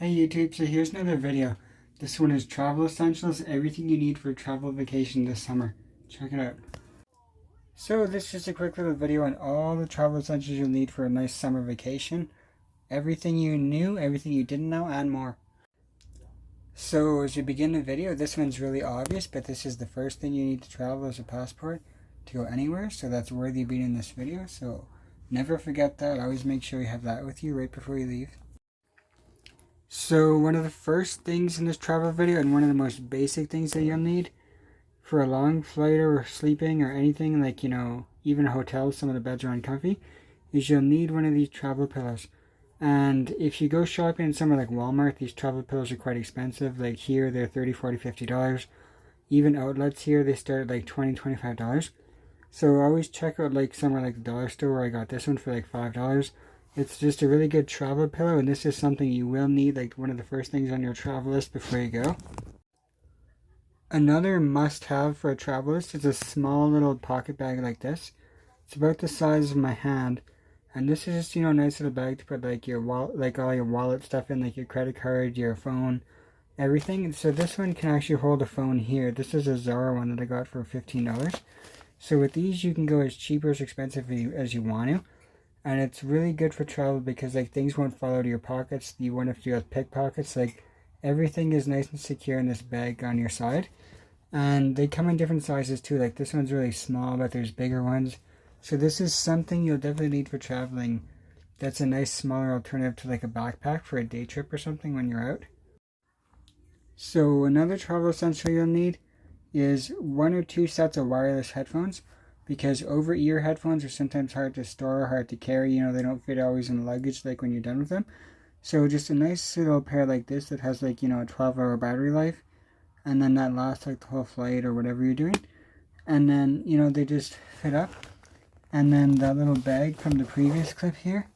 Hey YouTube, so here's another video. This one is travel essentials, everything you need for a travel vacation this summer. Check it out. So this is just a quick little video on all the travel essentials you'll need for a nice summer vacation. Everything you knew, everything you didn't know, and more. So as you begin the video, this one's really obvious, but this is the first thing you need to travel as a passport to go anywhere, so that's worthy of being in this video. So never forget that, always make sure you have that with you right before you leave. So one of the first things in this travel video, and one of the most basic things that you'll need for a long flight or sleeping or anything, like, even a hotel, some of the beds are uncomfy, is you'll need one of these travel pillows. And if you go shopping in somewhere like Walmart, these travel pillows are quite expensive. Like here, they're $30, $40, $50. Even outlets here, they start at like $20, $25. So always check out like somewhere like the dollar store where I got this one for like $5. It's just a really good travel pillow, and this is something you will need, like one of the first things on your travel list before you go. Another must-have for a travel list is a small little pocket bag like this. It's about the size of my hand, and this is just, a nice little bag to put like your wallet, like all your wallet stuff in, like your credit card, your phone, everything. And so this one can actually hold a phone here. This is a Zara one that I got for $15. So with these, you can go as cheap or as expensive as you want to. And it's really good for travel because like things won't fall out of your pockets. You won't have to deal with pickpockets. Like everything is nice and secure in this bag on your side. And they come in different sizes too. Like this one's really small, but there's bigger ones. So this is something you'll definitely need for traveling. That's a nice smaller alternative to like a backpack for a day trip or something when you're out. So another travel essential you'll need is 1 or 2 sets of wireless headphones. Because over-ear headphones are sometimes hard to store, hard to carry. They don't fit always in luggage like when you're done with them. So just a nice little pair like this that has like, a 12-hour battery life. And then that lasts like the whole flight or whatever you're doing. And then, they just fit up. And then that little bag from the previous clip here.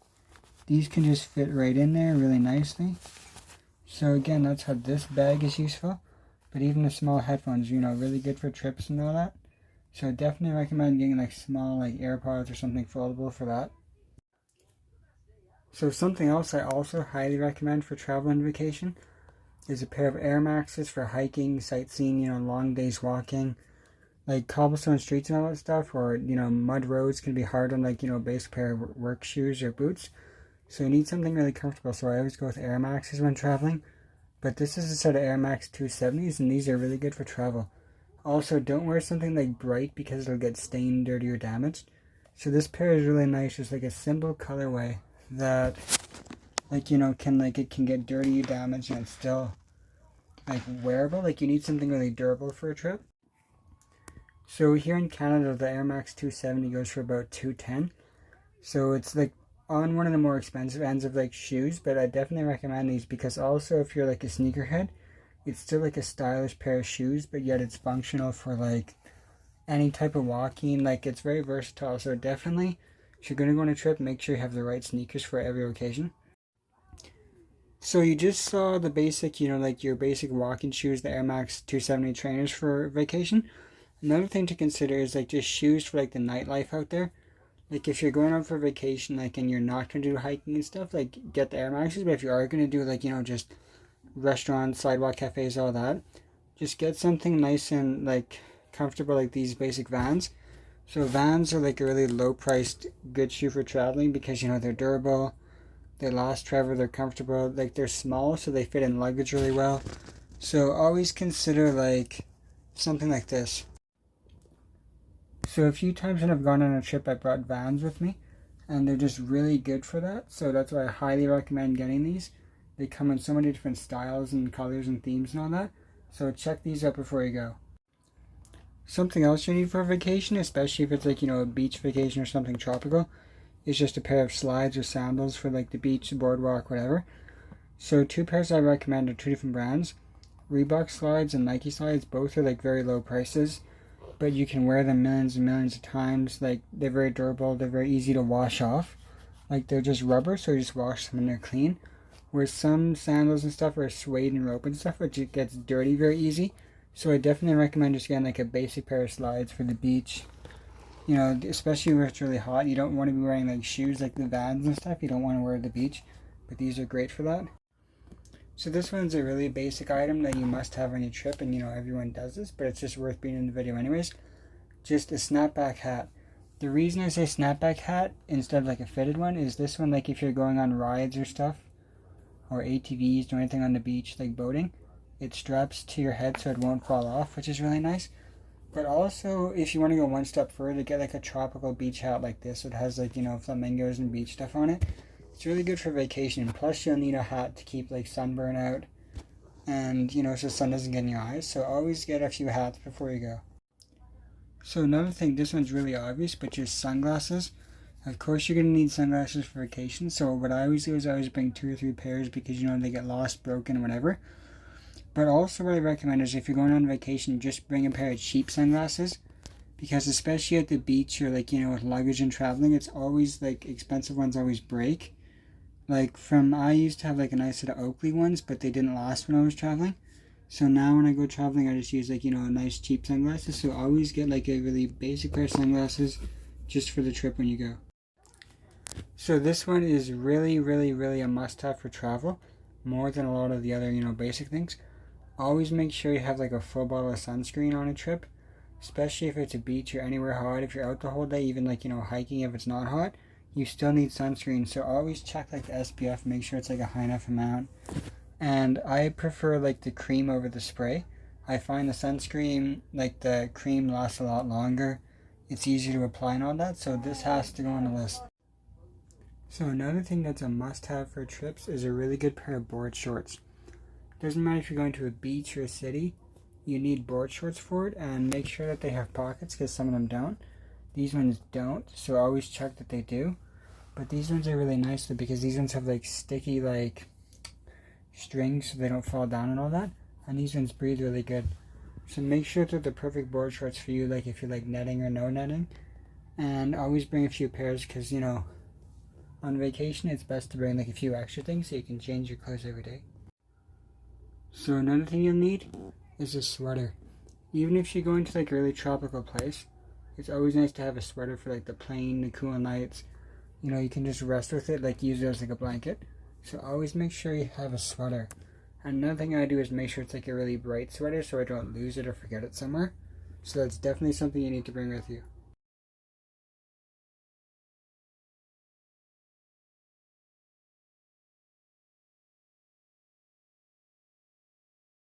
These can just fit right in there really nicely. So again, that's how this bag is useful. But even the small headphones, really good for trips and all that. So I definitely recommend getting like small like AirPods or something foldable for that. So something else I also highly recommend for travel and vacation is a pair of Air Maxes for hiking, sightseeing, long days walking. Like cobblestone streets and all that stuff, or mud roads can be hard on like a basic pair of work shoes or boots. So you need something really comfortable, so I always go with Air Maxes when traveling. But this is a set of Air Max 270s, and these are really good for travel. Also, don't wear something like bright because it'll get stained, dirty, or damaged. So this pair is really nice. It's like a simple colorway that, it can get dirty, damaged, and it's still like wearable. Like you need something really durable for a trip. So here in Canada, the Air Max 270 goes for about $210. So it's like on one of the more expensive ends of like shoes, but I definitely recommend these because also if you're like a sneakerhead, it's still like a stylish pair of shoes, but yet it's functional for like any type of walking. Like it's very versatile. So definitely, if you're going to go on a trip, make sure you have the right sneakers for every occasion. So you just saw the basic, like your basic walking shoes, the Air Max 270 trainers for vacation. Another thing to consider is like just shoes for like the nightlife out there. Like if you're going out for vacation, like, and you're not going to do hiking and stuff, like get the Air Maxes. But if you are going to do like, just restaurants, sidewalk cafes, all that, just get something nice and like comfortable, like these basic Vans. So Vans are like a really low priced good shoe for traveling because they're durable, they last forever, they're comfortable, like they're small so they fit in luggage really well. So always consider like something like this. So a few times when I've gone on a trip, I brought Vans with me, and they're just really good for that. So that's why I highly recommend getting these. They come in so many different styles and colors and themes and all that. So check these out before you go. Something else you need for a vacation, especially if it's like, a beach vacation or something tropical, is just a pair of slides or sandals for like the beach, boardwalk, whatever. So 2 pairs I recommend are 2 different brands. Reebok slides and Nike slides, both are like very low prices, but you can wear them millions and millions of times. Like they're very durable, they're very easy to wash off. Like they're just rubber, so you just wash them and they're clean. Where some sandals and stuff are suede and rope and stuff, which it gets dirty very easy. So I definitely recommend just getting like a basic pair of slides for the beach. Especially where it's really hot. You don't want to be wearing like shoes like the Vans and stuff. You don't want to wear at the beach. But these are great for that. So this one's a really basic item that you must have on your trip, and everyone does this, but it's just worth being in the video anyways. Just a snapback hat. The reason I say snapback hat instead of like a fitted one is this one, like if you're going on rides or stuff, or ATVs, doing anything on the beach like boating, it straps to your head so it won't fall off, which is really nice. But also, if you want to go one step further, get like a tropical beach hat like this. It has like, flamingos and beach stuff on it. It's really good for vacation. Plus, you'll need a hat to keep like sunburn out and, so sun doesn't get in your eyes. So always get a few hats before you go. So another thing, this one's really obvious, but your sunglasses. Of course, you're going to need sunglasses for vacation. So what I always do is I always bring 2 or 3 pairs because, they get lost, broken, whatever. But also what I recommend is if you're going on vacation, just bring a pair of cheap sunglasses. Because especially at the beach or like, with luggage and traveling, it's always like expensive ones always break. Like I used to have like a nice set of Oakley ones, but they didn't last when I was traveling. So now when I go traveling, I just use like, nice cheap sunglasses. So always get like a really basic pair of sunglasses just for the trip when you go. So this one is really, really, really a must-have for travel. More than a lot of the other, basic things. Always make sure you have like a full bottle of sunscreen on a trip, especially if it's a beach or anywhere hot. If you're out the whole day, even like hiking, if it's not hot, you still need sunscreen. So always check like the SPF, make sure it's like a high enough amount. And I prefer like the cream over the spray. I find the sunscreen, like the cream, lasts a lot longer. It's easier to apply and all that, so this has to go on the list. So another thing that's a must-have for trips is a really good pair of board shorts. Doesn't matter if you're going to a beach or a city, you need board shorts for it, and make sure that they have pockets because some of them don't. These ones don't, so always check that they do. But these ones are really nice though because these ones have like sticky like strings so they don't fall down and all that. And these ones breathe really good. So make sure they're the perfect board shorts for you, like if you're like netting or no netting. And always bring a few pairs because, on vacation it's best to bring like a few extra things so you can change your clothes every day. So another thing you'll need is a sweater. Even if you're going to like a really tropical place, it's always nice to have a sweater for like the plane, the cool nights. You can just rest with it, like use it as like a blanket. So always make sure you have a sweater. And another thing I do is make sure it's like a really bright sweater so I don't lose it or forget it somewhere. So that's definitely something you need to bring with you.